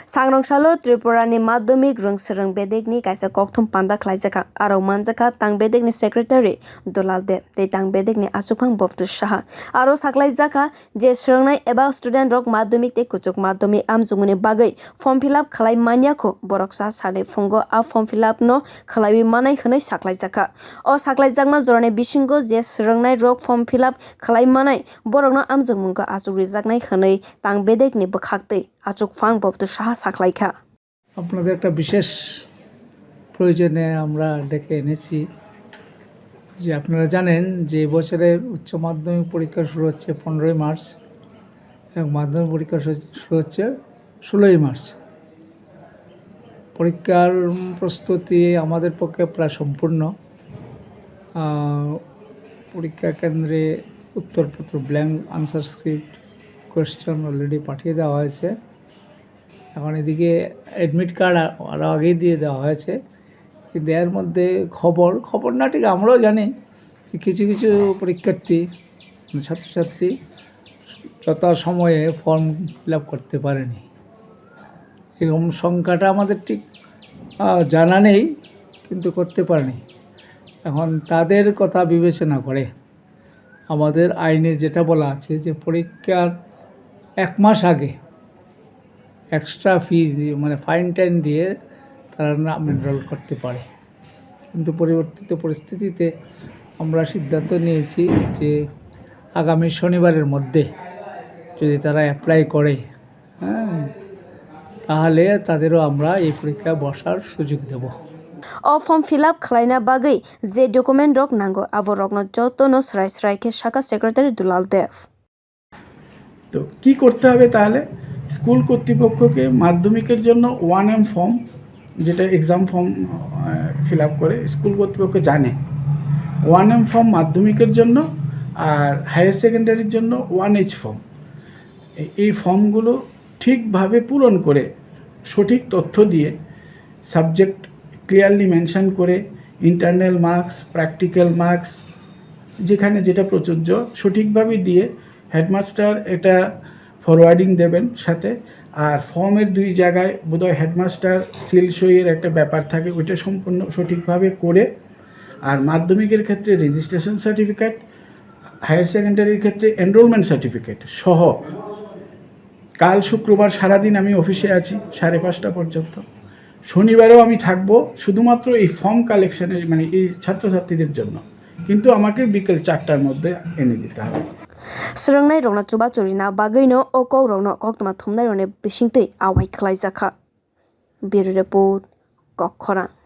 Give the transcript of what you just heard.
sangrong salo Tripurani madhyamik rung swrwng bedekni kaisa kokthum panda khwlaijak aro manjaka tang bedekni secretary dulalde tei tang bedekni asukphang bobtu saha aro saklaijaka je swrwngnai eba student rok madhyamik tei kuchuk madhyamik amjukmungni bagwi form fill up khlai maniako borok sa sani fungo a form fill up no khlaiwi manai hwnwi saklaijaka o saklaijakma jorani bisingo je swrwngnai rok form fill up khlai manai borokno amjukmungko achuk rijaknai hwnwi tang bedekni bwkhaktwi achukphang bobtu saha সাকলাইখা। আপনাদের একটা বিশেষ প্রয়োজনে আমরা ডেকে এনেছি যে আপনারা জানেন যে বছরের উচ্চ মাধ্যমিক পরীক্ষা শুরু হচ্ছে 15ই মার্চ এবং মাধ্যমিক পরীক্ষা শুরু হচ্ছে 16ই মার্চ। পরীক্ষার প্রস্তুতি আমাদের পক্ষে প্রায় সম্পূর্ণ। পরীক্ষা কেন্দ্রে উত্তরপত্র blank answer script question already পাঠিয়ে দেওয়া হয়েছে। এখন এদিকে অ্যাডমিট কার্ড আরও আগেই দিয়ে দেওয়া হয়েছে, কিন্তু এর মধ্যে খবর না ঠিক আমরাও জানি যে কিছু কিছু পরীক্ষার্থী ছাত্রছাত্রী যথা সময়ে ফর্ম ফিল আপ করতে পারেনি। এরকম সংখ্যাটা আমাদের ঠিক জানা নেই, কিন্তু করতে পারেনি। এখন তাদের কথা বিবেচনা করে আমাদের আইনে যেটা বলা আছে যে পরীক্ষার 1 মাস আগে এক্সট্রা ফি মানে ফাইন টাইন দিয়ে তারা নাম এনরোল করতে পারে। কিন্তু পরিবর্তিত পরিস্থিতিতে আমরা সিদ্ধান্ত নিয়েছি যে আগামী শনিবারের মধ্যে যদি তারা অ্যাপ্লাই করে তাহলে তাদেরও আমরা এই পরীক্ষায় বসার সুযোগ দেব। O form fill up khlaina bagwi je document rok nango abo rokno jotono srai ke shaka secretary dulal dev। তো কি করতে হবে তাহলে? স্কুল কর্তৃপক্ষকে মাধ্যমিকের জন্য 1M ফর্ম, যেটা এক্সাম ফর্ম ফিল আপ করে স্কুল কর্তৃপক্ষ জানে, 1M ফর্ম মাধ্যমিকের জন্য, আর হায়ার সেকেন্ডারির জন্য 1H ফর্ম। এই ফর্মগুলো ঠিকভাবে পূরণ করে সঠিক তথ্য দিয়ে সাবজেক্ট ক্লিয়ারলি মেনশন করে ইন্টারনাল মার্কস, প্র্যাকটিক্যাল মার্কস যেখানে যেটা প্রযোজ্য সঠিকভাবে দিয়ে হেডমাস্টার এটা ফরওয়ার্ডিং দেবেন সাথে। আর ফর্মের 2 জায়গায় বোধহয় হেডমাস্টার সিল সইয়ের একটা ব্যাপার থাকে, ওইটা সম্পূর্ণ সঠিকভাবে করে, আর মাধ্যমিকের ক্ষেত্রে রেজিস্ট্রেশন সার্টিফিকেট, হায়ার সেকেন্ডারির ক্ষেত্রে এনরোলমেন্ট সার্টিফিকেট সহ। কাল শুক্রবার সারাদিন আমি অফিসে আছি 5:30 পর্যন্ত, শনিবারেও আমি থাকবো শুধুমাত্র এই ফর্ম কালেকশনের মানে এই ছাত্রছাত্রীদের জন্য, কিন্তু আমাকে বিকেল 4টার মধ্যে এনে দিতে হবে। swrwngnai rokno chuba churina bagwino o kok rokno koktwma thumnai rokni bisingtwi awai khwlaijak। Bureau report kokthum।